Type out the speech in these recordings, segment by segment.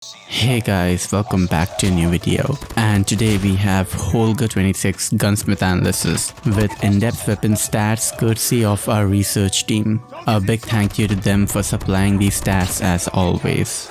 Hey guys, welcome back to a new video, and today we have Holger 26 Gunsmith analysis with in-depth weapon stats courtesy of our research team. A big thank you to them for supplying these stats as always.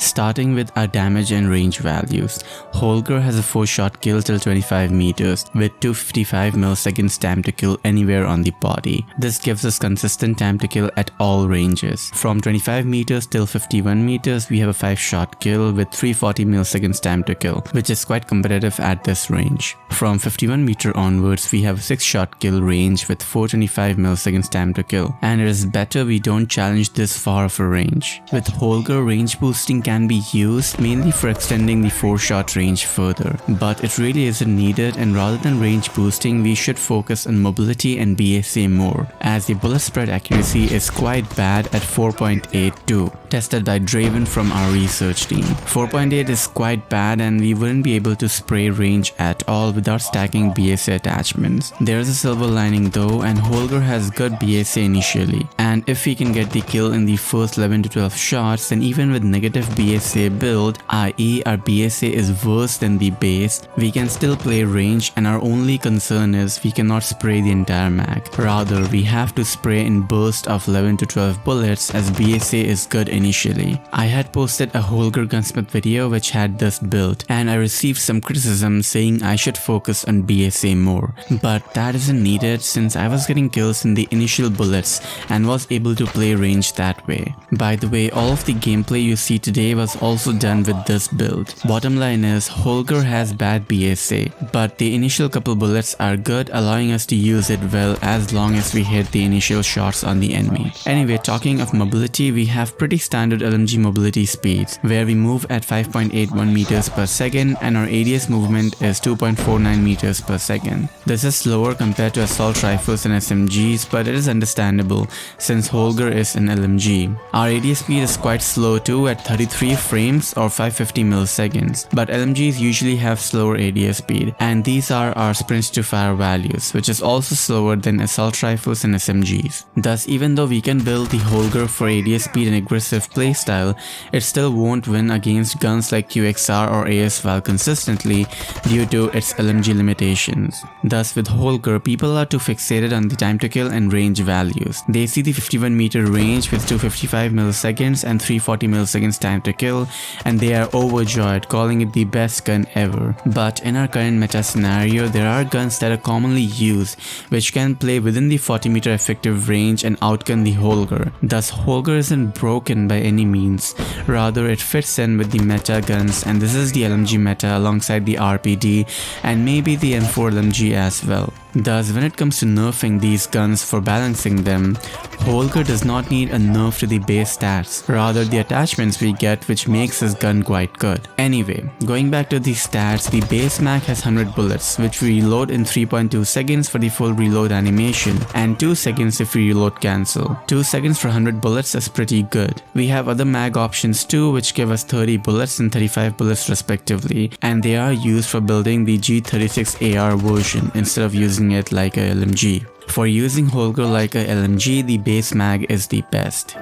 Starting with our damage and range values, Holger has a 4-shot kill till 25 meters with 255 milliseconds time to kill anywhere on the body. This gives us consistent time to kill at all ranges. From 25 meters till 51 meters, we have a 5-shot kill with 340 milliseconds time to kill, which is quite competitive at this range. From 51 meter onwards, we have a 6-shot kill range with 425 milliseconds time to kill, and it is better we don't challenge this far of a range. With Holger, range boosting can be used mainly for extending the 4-shot range further, but it really isn't needed, and rather than range boosting, we should focus on mobility and BSA more, as the bullet spread accuracy is quite bad at 4.82, tested by Draven from our research team. 4.8 is quite bad, and we wouldn't be able to spray range at all without stacking BSA attachments. There is a silver lining though, and Holger has good BSA initially, and if we can get the kill in the first 11 to 12 shots, then even with negative BSA build, i.e. our BSA is worse than the base, we can still play range, and our only concern is we cannot spray the entire mag. Rather, we have to spray in burst of 11 to 12 bullets, as BSA is good initially. I had posted a Holger Gunsmith video which had this build, and I received some criticism saying I should focus on BSA more, but that isn't needed since I was getting kills in the initial bullets and was able to play range that way. By the way, all of the gameplay you see today was also done with this build. Bottom line is, Holger has bad BSA, but the initial couple bullets are good, allowing us to use it well as long as we hit the initial shots on the enemy. Anyway, talking of mobility, we have pretty standard LMG mobility speeds, where we move at 5.81 meters per second and our ADS movement is 2.49 meters per second. This is slower compared to assault rifles and SMGs, but it is understandable since Holger is an LMG. Our ADS speed is quite slow too at 33 frames or 550 milliseconds, but LMGs usually have slower ADS speed, and these are our sprints to fire values, which is also slower than assault rifles and SMGs. Thus, even though we can build the Holger for ADS speed and aggressive playstyle, it still won't win against guns like QXR or ASVAL consistently due to its LMG limitations. Thus, with Holger, people are too fixated on the time to kill and range values. They see the 51 meter range with 255 milliseconds and 340 milliseconds time to kill, and they are overjoyed, calling it the best gun ever. But in our current meta scenario, there are guns that are commonly used which can play within the 40 meter effective range and outgun the Holger. Thus, Holger isn't broken by any means, rather it fits in with the meta guns, and this is the LMG meta alongside the RPD and maybe the M4 LMG as well. Thus, when it comes to nerfing these guns for balancing them, Holger does not need a nerf to the base stats, rather the attachments we get which makes his gun quite good. Anyway, going back to the stats, the base mag has 100 bullets which we reload in 3.2 seconds for the full reload animation, and 2 seconds if we reload cancel. 2 seconds for 100 bullets is pretty good. We have other mag options too which give us 30 bullets and 35 bullets respectively, and they are used for building the G36 AR version instead of using it like a LMG. For using Holger like a LMG, the base mag is the best.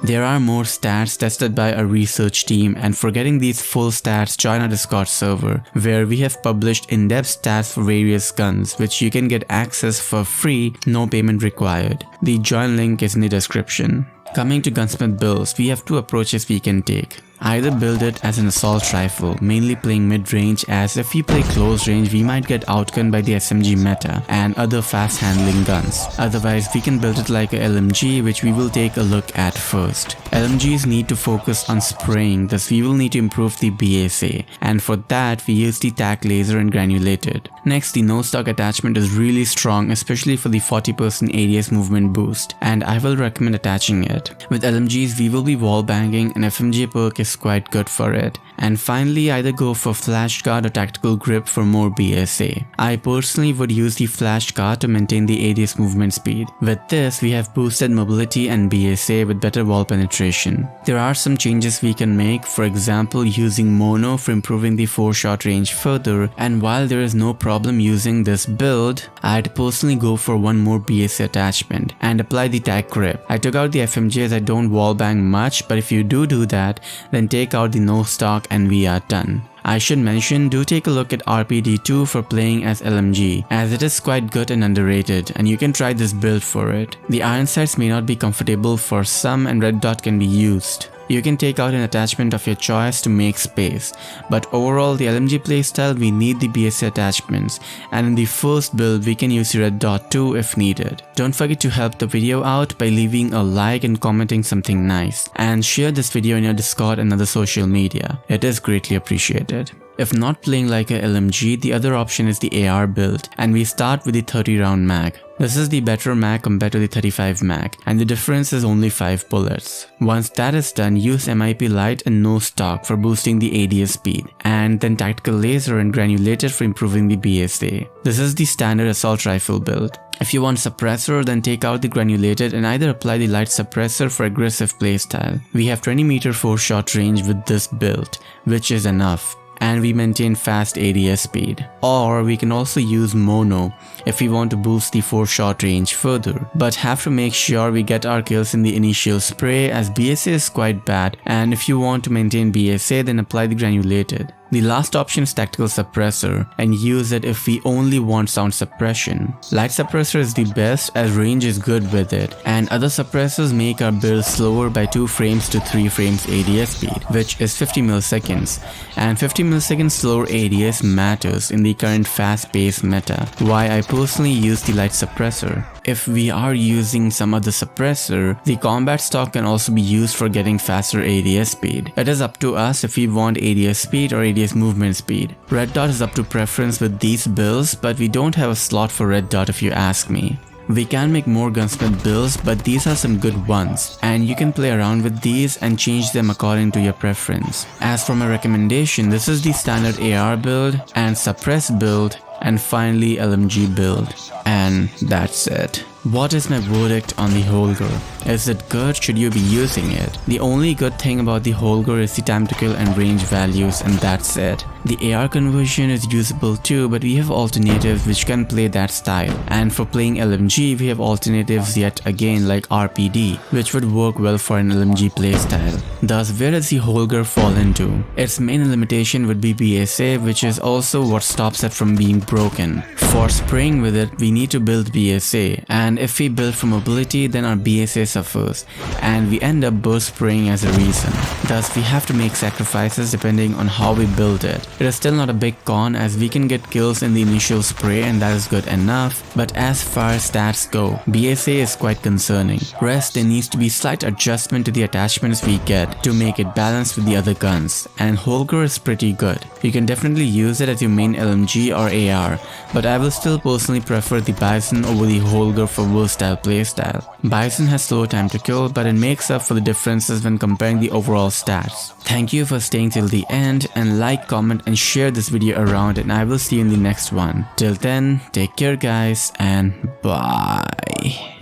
There are more stats tested by our research team, and for getting these full stats, join our Discord server, where we have published in-depth stats for various guns which you can get access for free, no payment required. The join link is in the description. Coming to Gunsmith builds, we have two approaches we can take. Either build it as an assault rifle, mainly playing mid-range, as if we play close range we might get outgunned by the SMG meta and other fast handling guns. Otherwise, we can build it like a LMG, which we will take a look at first. LMGs need to focus on spraying, thus we will need to improve the BSA, and for that we use the tack laser and granulated. Next, the no stock attachment is really strong, especially for the 40% ADS movement boost, and I will recommend attaching it. With LMGs we will be wall banging, and FMJ perk is quite good for it. And finally, either go for flash guard or tactical grip for more BSA. I personally would use the flash guard to maintain the ADS movement speed. With this, we have boosted mobility and BSA with better wall penetration. There are some changes we can make, for example using mono for improving the 4-shot range further, and while there is no problem using this build, I'd personally go for one more BSA attachment and apply the tac grip. I took out the FMG as I don't wall bang much, but if you do that, then take out the no stock and we are done. I should mention, do take a look at RPD2 for playing as LMG, as it is quite good and underrated, and you can try this build for it. The iron sights may not be comfortable for some and red dot can be used. You can take out an attachment of your choice to make space, but overall the LMG playstyle we need the BSA attachments, and in the first build we can use the red dot too if needed. Don't forget to help the video out by leaving a like and commenting something nice, and share this video in your Discord and other social media. It is greatly appreciated. If not playing like a LMG, the other option is the AR build, and we start with the 30 round mag. This is the better mag compared to the 35 mag, and the difference is only 5 bullets. Once that is done, use MIP light and no stock for boosting the ADS speed, and then tactical laser and granulated for improving the BSA. This is the standard assault rifle build. If you want suppressor, then take out the granulated and either apply the light suppressor for aggressive playstyle. We have 20 meter 4-shot range with this build, which is enough, and we maintain fast ADS speed. Or we can also use mono if we want to boost the 4-shot range further, but have to make sure we get our kills in the initial spray as BSA is quite bad, and if you want to maintain BSA, then apply the granulated. The last option is tactical suppressor, and use it if we only want sound suppression. Light suppressor is the best as range is good with it, and other suppressors make our build slower by 2 frames to 3 frames ADS speed, which is 50 milliseconds, and 50 milliseconds slower ADS matters in the current fast-paced meta, why I personally use the light suppressor. If we are using some other suppressor, the combat stock can also be used for getting faster ADS speed. It is up to us if we want ADS speed or ADS movement speed. Red dot is up to preference with these builds, but we don't have a slot for red dot if you ask me. We can make more Gunsmith builds, but these are some good ones, and you can play around with these and change them according to your preference. As for my recommendation, this is the standard AR build and suppress build, and finally LMG build. And that's it. What is my verdict on the Holger? Is it good? Should you be using it? The only good thing about the Holger is the time to kill and range values, and that's it. The AR conversion is usable too, but we have alternatives which can play that style. And for playing LMG, we have alternatives yet again like RPD, which would work well for an LMG playstyle. Thus, where does the Holger fall into? Its main limitation would be BSA, which is also what stops it from being broken. For spraying with it, we need to build BSA, and if we build for mobility, then our BSA suffers, and we end up burst spraying as a reason. Thus, we have to make sacrifices depending on how we build it. It is still not a big con as we can get kills in the initial spray and that is good enough, but as far as stats go, BSA is quite concerning. Rest, there needs to be slight adjustment to the attachments we get to make it balanced with the other guns, and Holger is pretty good. You can definitely use it as your main LMG or AR, but I will still personally prefer the Bison over the Holger for versatile playstyle. Bison has slower time to kill, but it makes up for the differences when comparing the overall stats. Thank you for staying till the end, and like, comment and share this video around, and I will see you in the next one. Till then, take care guys, and bye.